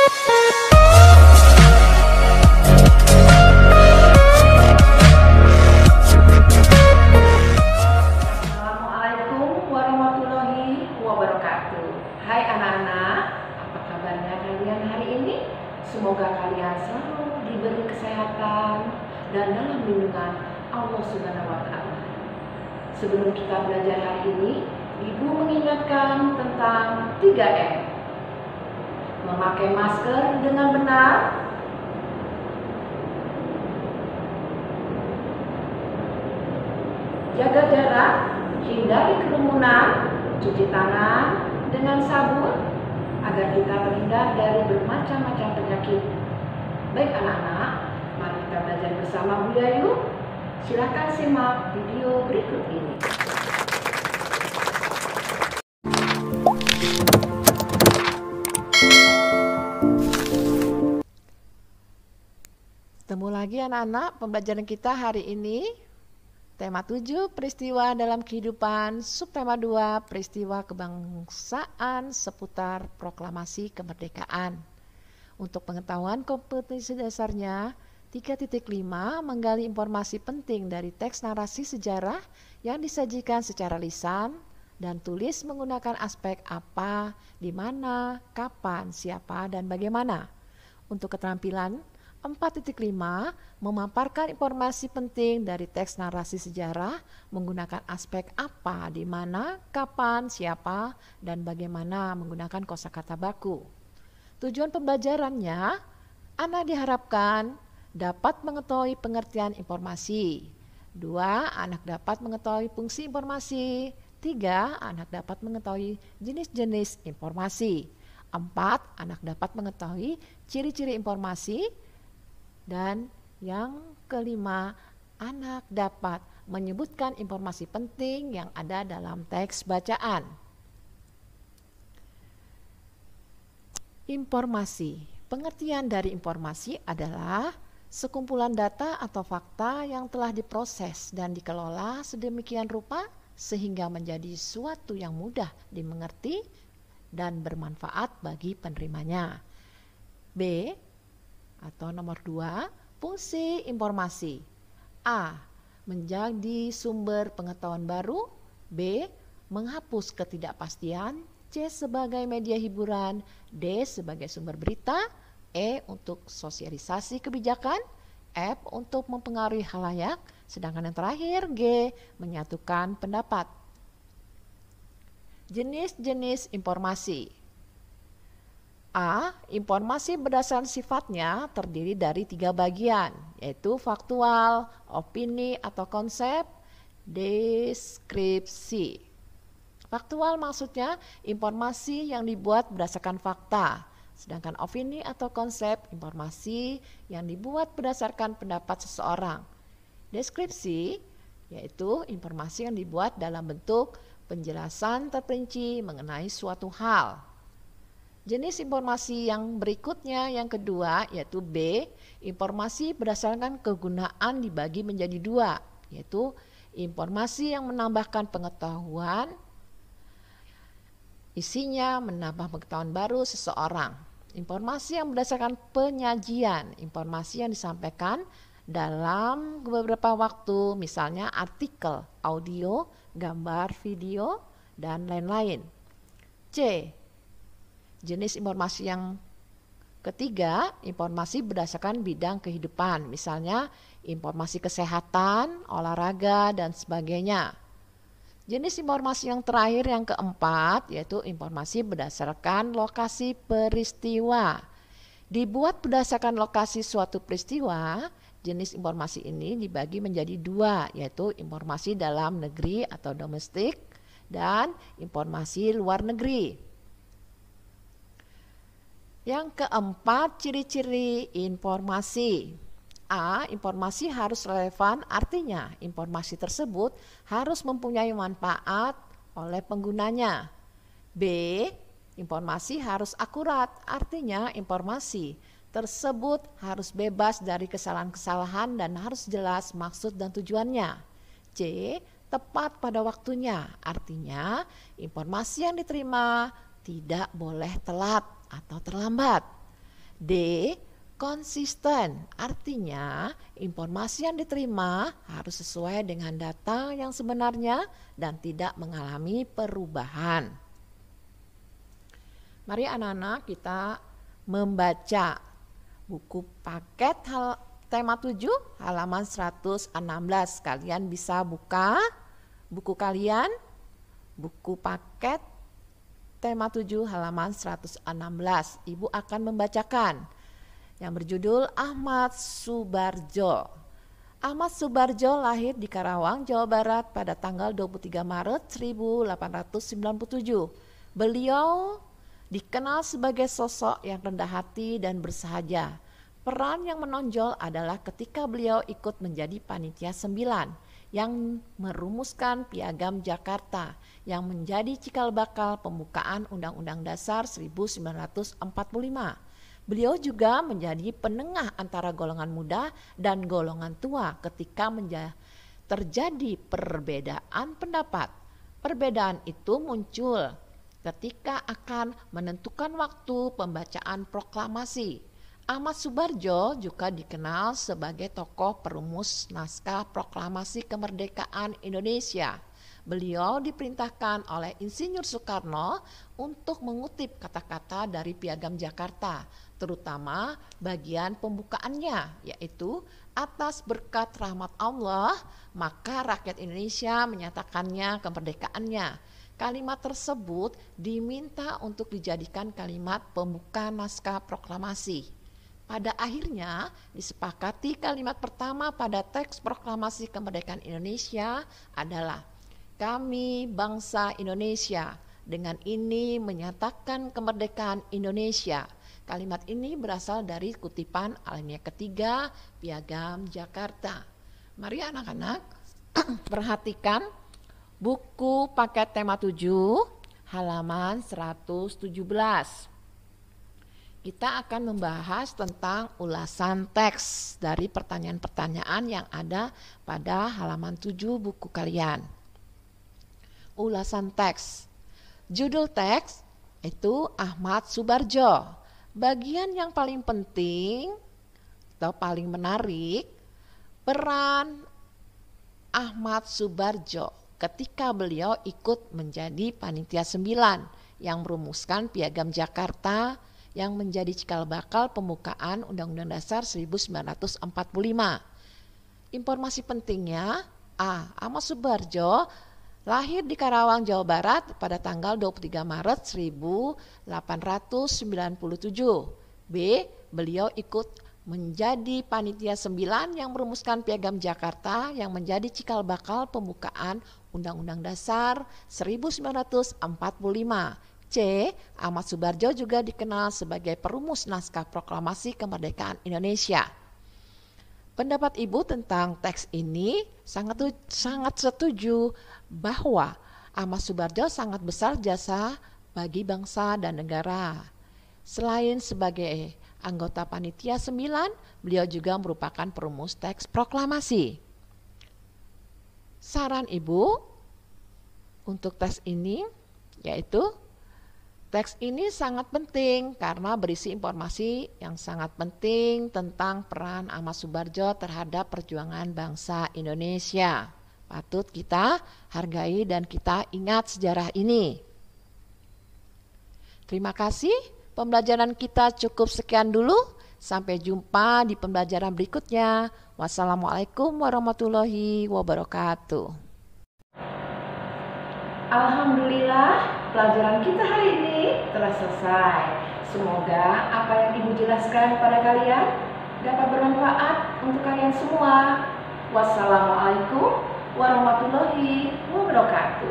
Assalamualaikum warahmatullahi wabarakatuh. Hai anak-anak, apa kabarnya kalian hari ini? Semoga kalian selalu diberi kesehatan dan dalam lindungan Allah Subhanahu wa Ta'ala. Sebelum kita belajar hari ini, Ibu mengingatkan tentang 3M. Memakai masker dengan benar, jaga jarak, hindari kerumunan, cuci tangan dengan sabun agar kita terhindar dari bermacam-macam penyakit. Baik anak-anak, mari kita belajar bersama Bu Yayu. Silakan simak video berikut ini. Ketemu lagi anak-anak, pembelajaran kita hari ini tema 7 peristiwa dalam kehidupan, subtema 2 peristiwa kebangsaan seputar proklamasi kemerdekaan. Untuk pengetahuan kompetensi dasarnya 3.5 menggali informasi penting dari teks narasi sejarah yang disajikan secara lisan dan tulis menggunakan aspek apa, di mana, kapan, siapa, dan bagaimana. Untuk keterampilan 4.5 memaparkan informasi penting dari teks narasi sejarah menggunakan aspek apa, di mana, kapan, siapa, dan bagaimana menggunakan kosakata baku. Tujuan pembelajarannya, anak diharapkan dapat mengetahui pengertian informasi. 2. Anak dapat mengetahui fungsi informasi. 3. Anak dapat mengetahui jenis-jenis informasi. 4. Anak dapat mengetahui ciri-ciri informasi. Dan yang kelima, anak dapat menyebutkan informasi penting yang ada dalam teks bacaan. Informasi. Pengertian dari informasi adalah sekumpulan data atau fakta yang telah diproses dan dikelola sedemikian rupa sehingga menjadi suatu yang mudah dimengerti dan bermanfaat bagi penerimanya. B. Atau nomor 2, fungsi informasi. A. Menjadi sumber pengetahuan baru. B. Menghapus ketidakpastian. C. Sebagai media hiburan. D. Sebagai sumber berita. E. Untuk sosialisasi kebijakan. F. Untuk mempengaruhi khalayak. Sedangkan yang terakhir G. Menyatukan pendapat. Jenis-jenis informasi. A. Informasi berdasarkan sifatnya terdiri dari 3 bagian, yaitu faktual, opini atau konsep, deskripsi. Faktual maksudnya informasi yang dibuat berdasarkan fakta, sedangkan opini atau konsep informasi yang dibuat berdasarkan pendapat seseorang. Deskripsi yaitu informasi yang dibuat dalam bentuk penjelasan terperinci mengenai suatu hal. Jenis informasi yang berikutnya yang kedua yaitu B, informasi berdasarkan kegunaan dibagi menjadi 2, yaitu informasi yang menambahkan pengetahuan, isinya menambah pengetahuan baru seseorang. Informasi yang berdasarkan penyajian, informasi yang disampaikan dalam beberapa waktu, misalnya artikel, audio, gambar, video, dan lain-lain. C. Jenis informasi yang ketiga, informasi berdasarkan bidang kehidupan, misalnya informasi kesehatan, olahraga, dan sebagainya. Jenis informasi yang terakhir yang keempat, yaitu informasi berdasarkan lokasi peristiwa. Dibuat berdasarkan lokasi suatu peristiwa, jenis informasi ini dibagi menjadi 2, yaitu informasi dalam negeri atau domestik dan informasi luar negeri. Yang keempat, ciri-ciri informasi. A. Informasi harus relevan, artinya informasi tersebut harus mempunyai manfaat oleh penggunanya. B. Informasi harus akurat, artinya informasi tersebut harus bebas dari kesalahan-kesalahan dan harus jelas maksud dan tujuannya. C. Tepat pada waktunya, artinya informasi yang diterima tidak boleh telat atau terlambat. D. Konsisten, artinya informasi yang diterima harus sesuai dengan data yang sebenarnya dan tidak mengalami perubahan. Mari anak-anak kita membaca buku paket tema 7 halaman 116. Kalian bisa buka buku kalian, buku paket tema 7 halaman 116. Ibu akan membacakan yang berjudul Ahmad Subarjo. Ahmad Subarjo lahir di Karawang, Jawa Barat pada tanggal 23 Maret 1897. Beliau dikenal sebagai sosok yang rendah hati dan bersahaja. Peran yang menonjol adalah ketika beliau ikut menjadi panitia 9 yang merumuskan Piagam Jakarta yang menjadi cikal bakal pembukaan Undang-Undang Dasar 1945. Beliau juga menjadi penengah antara golongan muda dan golongan tua ketika terjadi perbedaan pendapat. Perbedaan itu muncul ketika akan menentukan waktu pembacaan proklamasi. Ahmad Subarjo juga dikenal sebagai tokoh perumus naskah proklamasi kemerdekaan Indonesia. Beliau diperintahkan oleh Insinyur Soekarno untuk mengutip kata-kata dari Piagam Jakarta, terutama bagian pembukaannya, yaitu atas berkat rahmat Allah, maka rakyat Indonesia menyatakannya kemerdekaannya. Kalimat tersebut diminta untuk dijadikan kalimat pembuka naskah proklamasi. Pada akhirnya disepakati kalimat pertama pada teks proklamasi kemerdekaan Indonesia adalah kami bangsa Indonesia dengan ini menyatakan kemerdekaan Indonesia. Kalimat ini berasal dari kutipan alinea ketiga Piagam Jakarta. Mari anak-anak perhatikan buku paket tema 7 halaman 117. Kita akan membahas tentang ulasan teks dari pertanyaan-pertanyaan yang ada pada halaman 7 buku kalian. Ulasan teks. Judul teks itu Ahmad Subarjo. Bagian yang paling penting atau paling menarik, peran Ahmad Subarjo ketika beliau ikut menjadi panitia 9 yang merumuskan Piagam Jakarta yang menjadi cikal bakal pembukaan Undang-Undang Dasar 1945. Informasi pentingnya, Ahmad Subarjo lahir di Karawang, Jawa Barat pada tanggal 23 Maret 1897. B. Beliau ikut menjadi panitia 9 yang merumuskan Piagam Jakarta yang menjadi cikal bakal pembukaan Undang-Undang Dasar 1945. C. Ahmad Subarjo juga dikenal sebagai perumus naskah proklamasi kemerdekaan Indonesia. Pendapat Ibu tentang teks ini sangat setuju bahwa Ahmad Subarjo sangat besar jasa bagi bangsa dan negara. Selain sebagai anggota panitia 9, beliau juga merupakan perumus teks proklamasi. Saran Ibu untuk teks ini yaitu teks ini sangat penting karena berisi informasi yang sangat penting tentang peran Ahmad Subarjo terhadap perjuangan bangsa Indonesia. Patut kita hargai dan kita ingat sejarah ini. Terima kasih, pembelajaran kita cukup sekian dulu. Sampai jumpa di pembelajaran berikutnya. Wassalamualaikum warahmatullahi wabarakatuh. Alhamdulillah, pelajaran kita hari ini telah selesai. Semoga apa yang Ibu jelaskan pada kalian dapat bermanfaat untuk kalian semua. Wassalamualaikum warahmatullahi wabarakatuh.